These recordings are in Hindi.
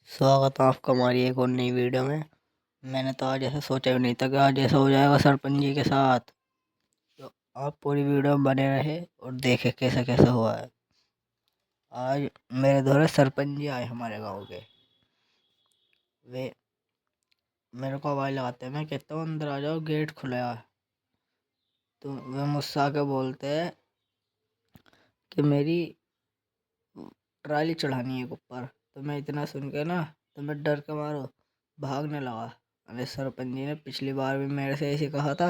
स्वागत है आपका हमारी एक और नई वीडियो में। मैंने तो आज ऐसा सोचा भी नहीं था कि आज ऐसा हो जाएगा सरपंच जी के साथ। तो आप पूरी वीडियो में बने रहे और देखे कैसे कैसे हुआ है। आज मेरे द्वारा सरपंच जी आए हमारे गांव के। वे मेरे को आवाज़ लगाते हैं, मैं कहता हूँ अंदर आ जाओ, गेट खुला है। तो वे मुझसे आके बोलते हैं कि मेरी ट्राली चढ़ानी है ऊपर। तो मैं इतना सुन के ना, तो मैं डर के मारो भागने लगा। अरे सरपंच जी ने पिछली बार भी मेरे से ऐसे कहा था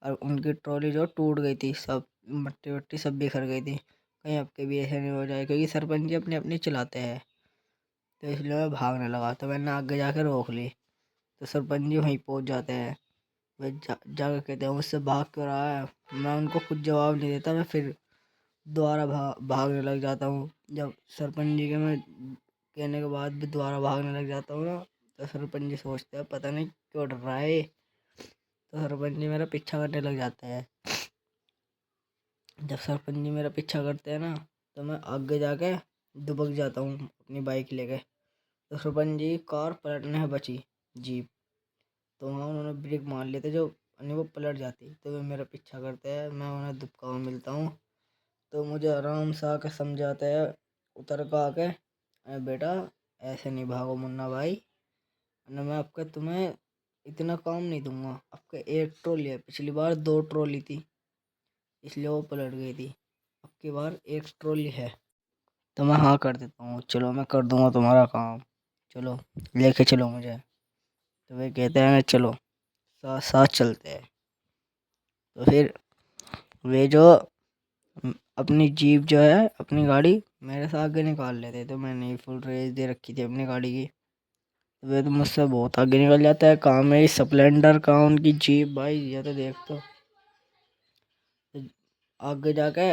और उनकी ट्रॉली जो टूट गई थी, सब मट्टी वट्टी सब बिखर गई थी। कहीं आपके भी ऐसे नहीं हो जाए, क्योंकि सरपंच जी अपनी अपनी चलाते हैं। तो इसलिए मैं भागने लगा, तो मैंने आगे जाके रोक ली। तो सरपंच जी वहीं पहुंच जाते हैं। वे जाकर कहते हैं मुझसे भाग क्यों रहा है। मैं उनको कुछ जवाब नहीं देता, मैं फिर दोबारा भागने लग जाता हूँ। जब सरपंच जी के मैं कहने के बाद भी दोबारा भागने लग जाता हूँ ना, तो सरपंच जी सोचते हैं पता नहीं क्यों डर रहा है। तो सरपंच जी मेरा पीछा करने लग जाते हैं। जब सरपंच जी मेरा पीछा करते हैं ना, तो मैं आगे जाके दुबक जाता हूँ अपनी बाइक लेके। तो सरपंच जी कार पलटने है बची, जीप। तो वहाँ उन्होंने ब्रेक मार लिए थे, जो नहीं वो पलट जाती। तो वे मेरा पीछा करते हैं, मैं उन्हें दुबका मिलता हूँ। तो मुझे आराम से आके समझाते हैं, उतर कर आके, अरे बेटा ऐसे नहीं भागो मुन्ना भाई, ना मैं आपका तुम्हें इतना काम नहीं दूंगा। आपका एक ट्रॉली है, पिछली बार दो ट्रॉली थी इसलिए वो पलट गई थी, अब की बार एक ट्रॉली है। तो मैं हाँ कर देता हूँ, चलो मैं कर दूंगा तुम्हारा काम, चलो लेके चलो मुझे। तो वे कहते हैं चलो, साथ साथ चलते हैं। तो फिर वे जो अपनी जीप जो है, अपनी गाड़ी मेरे से आगे निकाल लेते। तो मैंने फुल रेस दे रखी थी अपनी गाड़ी की। तो वे तो मुझसे बहुत आगे निकल जाता है। कहाँ मेरी स्प्लेंडर, कहाँ उनकी जीप, भाई ये तो देख। तो आगे जाके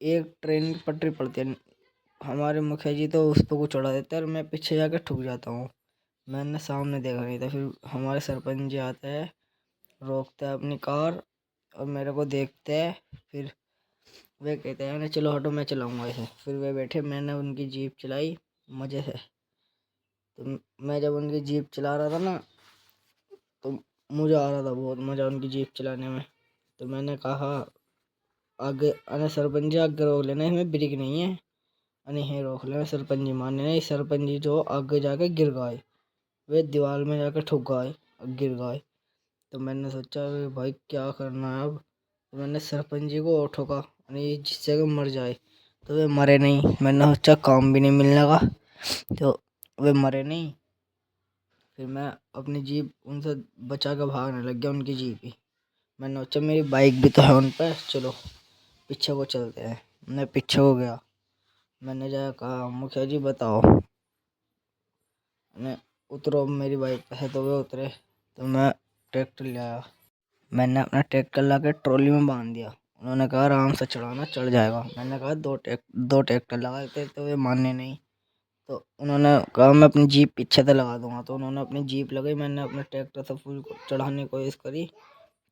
एक ट्रेन की पटरी पड़ती है, हमारे मुखिया जी तो उस पर को चढ़ा देते हैं और मैं पीछे जाके ठुक जाता हूँ। मैंने सामने देखा नहीं था। फिर हमारे सरपंच जी आते हैं, रोकते हैं अपनी कार और मेरे को देखते हैं। फिर वे कहते हैं ना चलो हटो, मैं चलाऊंगा इसे। फिर वे बैठे, मैंने उनकी जीप चलाई मज़े से। तो मैं जब उनकी जीप चला रहा था ना, तो मुझे आ रहा था बहुत मज़ा उनकी जीप चलाने में। तो मैंने कहा आगे, अरे सरपंच जी आगे रोक लेना, इसमें ब्रेक नहीं है। अरे है रोक लेना। सरपंच जी माने नहीं। सरपंच जी जो आगे जाके गिर गए, वे दीवार में जाकर ठुक गए और गिर गए। तो मैंने सोचा अरे भाई क्या करना है अब। तो मैंने सरपंच जी को और ठोका, अरे जिससे कि मर जाए। तो वे मरे नहीं। मैंने सोचा काम भी नहीं मिलने का, तो वे मरे नहीं। फिर मैं अपनी जीप उनसे बचा के भागने लग गया, उनकी जीप ही। मैंने सोचा मेरी बाइक भी तो है उन पर, चलो पीछे को चलते हैं। मैं पीछे हो गया। मैंने जाकर कहा मुखिया जी बताओ, मैंने उतरो मेरी बाइक पे है। तो वे उतरे। तो मैं ट्रैक्टर ले आया। मैंने अपना ट्रैक्टर ला के ट्रॉली में बांध दिया। उन्होंने कहा आराम से चढ़ाना, चढ़ जाएगा। मैंने कहा दो ट्रैक्टर लगा देते। तो वे माने नहीं। तो उन्होंने कहा मैं अपनी जीप पीछे से लगा दूंगा। तो उन्होंने अपनी जीप लगाई, मैंने अपने ट्रैक्टर से फुल चढ़ाने की कोशिश करी।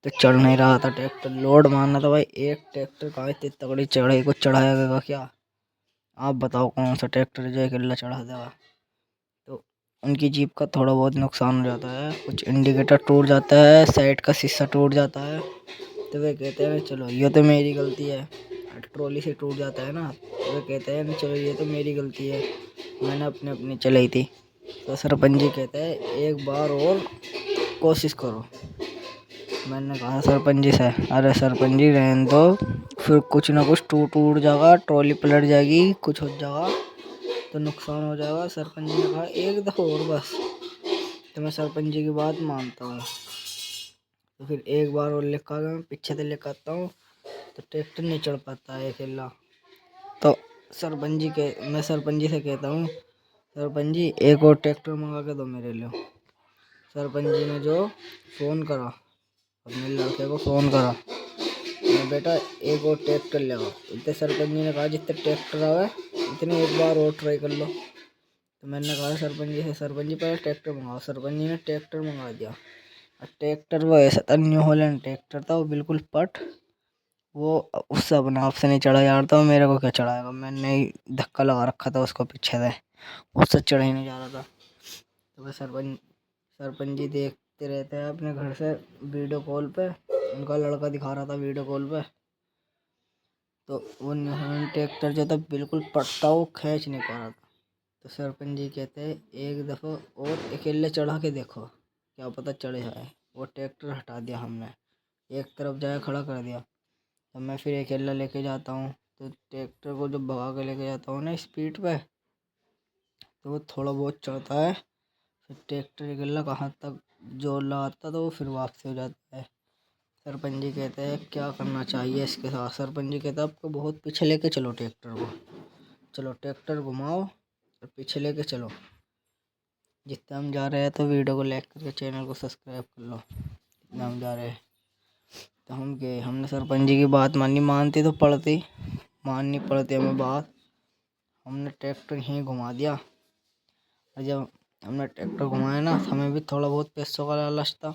तो चढ़ नहीं रहा था ट्रैक्टर, लोड मारना था भाई। एक ट्रैक्टर कहाँ इतनी तगड़ी चढ़ाई को चढ़ाया गया क्या। आप बताओ कौन सा ट्रैक्टर जो अकेला चढ़ा देगा। तो उनकी जीप का थोड़ा बहुत नुकसान हो जाता है, कुछ इंडिकेटर टूट जाता है, साइड का शीशा टूट जाता है। तो वे कहते हैं चलो ये तो मेरी गलती है, ट्रॉली से टूट जाता है ना। तो वे कहते हैं चलो ये तो मेरी गलती है, मैंने अपने अपनी चलाई थी। तो सरपंच जी कहते हैं एक बार और कोशिश करो। मैंने कहा सरपंच जी से, अरे सरपंच जी रहने दो, फिर कुछ ना कुछ टूट जाएगा, ट्रॉली पलट जाएगी, कुछ हो जाएगा तो नुकसान हो जाएगा। सरपंच जी ने कहा एक दफ़ा और बस। तो मैं सरपंच जी की बात मानता हूँ। तो फिर एक बार और लेकर मैं पीछे से लेकर आता हूँ। तो ट्रैक्टर नहीं चढ़ पाता है अकेला। तो मैं सरपंच जी से कहता हूँ सरपंच जी एक और ट्रैक्टर मंगा के दो मेरे लिए। सरपंच जी ने जो फ़ोन करा, अपने लड़के को फ़ोन करा, मैं बेटा एक और ट्रैक्टर ले आओ। इतने सरपंच जी ने कहा जितने ट्रैक्टर आवे इतने एक बार और ट्राई कर लो। तो मैंने कहा सरपंच जी से, सरपंच जी पहले ट्रैक्टर मंगाओ। सरपंच जी ने ट्रैक्टर मंगा दिया। और ट्रैक्टर वो ऐसा था, न्यू हॉलैंड ट्रैक्टर था, वो बिल्कुल पट, वो उससे अपने आप से नहीं चढ़ा यार, तो मेरे को क्या चढ़ाएगा। मैंने ही धक्का लगा रखा था उसको पीछे से, उससे चढ़ ही नहीं जा रहा था। तो वह सरपंच जी देखते रहते हैं अपने घर से वीडियो कॉल पे, उनका लड़का दिखा रहा था वीडियो कॉल पे। तो वो ट्रैक्टर जो था बिल्कुल पट्टा वो खींच नहीं पा रहा था। तो सरपंच जी कहते हैं एक दफ़ा और अकेले चढ़ा के देखो, क्या पता चढ़ जाए। वो ट्रैक्टर हटा दिया हमने, एक तरफ जाए खड़ा कर दिया। तो मैं फिर अकेला लेके जाता हूँ, तो ट्रैक्टर को जब भगा के लेके जाता हूँ ना स्पीड पे, तो वो थोड़ा बहुत चढ़ता है। फिर ट्रैक्टर अकेला कहाँ तक जोर लगाता तो वो फिर वापसी हो जाता है। सरपंच जी कहते हैं क्या करना चाहिए इसके साथ। सरपंच जी कहते हैं आपको बहुत पीछे लेके चलो ट्रैक्टर को, चलो ट्रैक्टर घुमाओ और पीछे लेके चलो। जितना हम जा रहे हैं तो वीडियो को लाइक करके चैनल को सब्सक्राइब कर लो। इतना हम जा रहे हैं तो हम गए, हमने सरपंच जी की बात मानी, मानती तो पड़ती, माननी पड़ती हमें बात। हमने ट्रैक्टर यहीं घुमा दिया, और जब हमने ट्रैक्टर घुमाया ना, हमें भी थोड़ा बहुत पैसों का लालच था,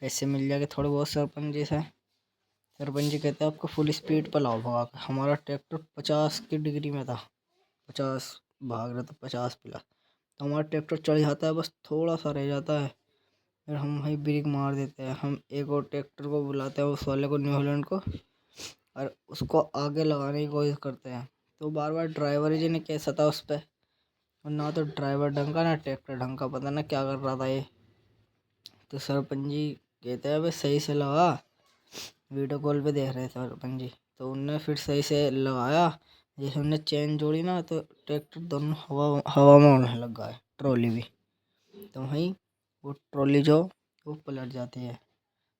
पैसे मिल जाएंगे थोड़े बहुत सरपंच जी से। सरपंच जी कहते हैं आपको फुल स्पीड पर लाओ भगा के। हमारा ट्रैक्टर 50 की डिग्री में था, 50 भाग रहा था, 50 प्लस। तो हमारा ट्रैक्टर चढ़ जाता है, बस थोड़ा सा रह जाता है, फिर हम वहीं ब्रेक मार देते हैं। हम एक और ट्रैक्टर को बुलाते हैं, उस वाले को, न्यू हॉलैंड को, और उसको आगे लगाने की कोशिश करते हैं। तो बार बार ड्राइवर जी ने कैसा था उस पर, और ना तो ड्राइवर ढंग का ना ट्रैक्टर ढंग का, पता ना क्या कर रहा था ये। तो सरपंच जी कहते हैं भाई सही से लगा, वीडियो कॉल पे देख रहे थे सरपंच जी। तो उनने फिर सही से लगाया, जैसे उनने चेन जोड़ी ना, तो ट्रैक्टर दोनों हवा हवा में उड़ने लग गया, ट्रॉली भी। तो वहीं वो ट्रॉली जो वो पलट जाती है।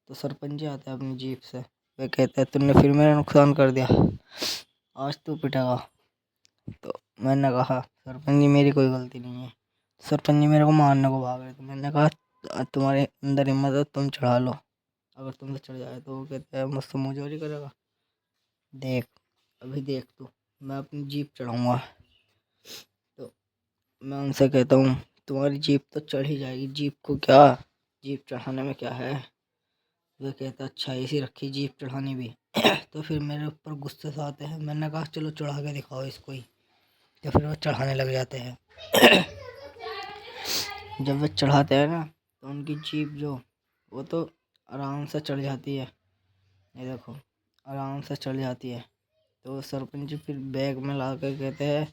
तो सरपंच जी आते हैं अपनी जीप से, वे कहते हैं तुमने फिर मेरा नुकसान कर दिया, आज तू पिटेगा। तो मैंने कहा सरपंच जी मेरी कोई गलती नहीं है। सरपंच जी मेरे को मारने को भाग रहे थे। मैंने कहा तुम्हारे अंदर हिम्मत है तुम चढ़ा लो, अगर तुमसे चढ़ जाए तो। वो कहते हैं मुझसे मुँह चोरी करेगा, देख अभी देख तू, मैं अपनी जीप चढ़ाऊँगा। तो मैं उनसे कहता हूँ तुम्हारी जीप तो चढ़ ही जाएगी, जीप को क्या, जीप चढ़ाने में क्या है। वे कहता अच्छा ऐसी रखी जीप चढ़ानी भी। तो फिर मेरे ऊपर गुस्से से आते हैं। मैंने कहा चलो चढ़ा के दिखाओ इसको ही। तो फिर वो चढ़ाने लग जाते हैं। जब वे चढ़ाते हैं ना, तो उनकी जीप जो वो तो आराम से चढ़ जाती है, ये देखो आराम से चढ़ जाती है। तो सरपंच जी फिर बैग में ला कर कहते हैं,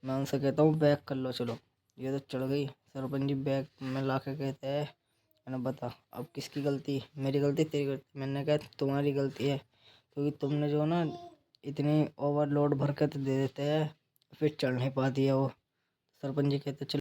मैं उनसे कहता हूँ बैग कर लो चलो, ये तो चढ़ गई। सरपंच जी बैग में ला के कहते हैं मैंने बता अब किसकी गलती, मेरी गलती तेरी गलती। मैंने कहा तुम्हारी गलती है, क्योंकि तुमने जो ना इतनी ओवरलोड भर के तो दे देते हैं, फिर चढ़ नहीं पाती है वो। सरपंच जी कहते चलो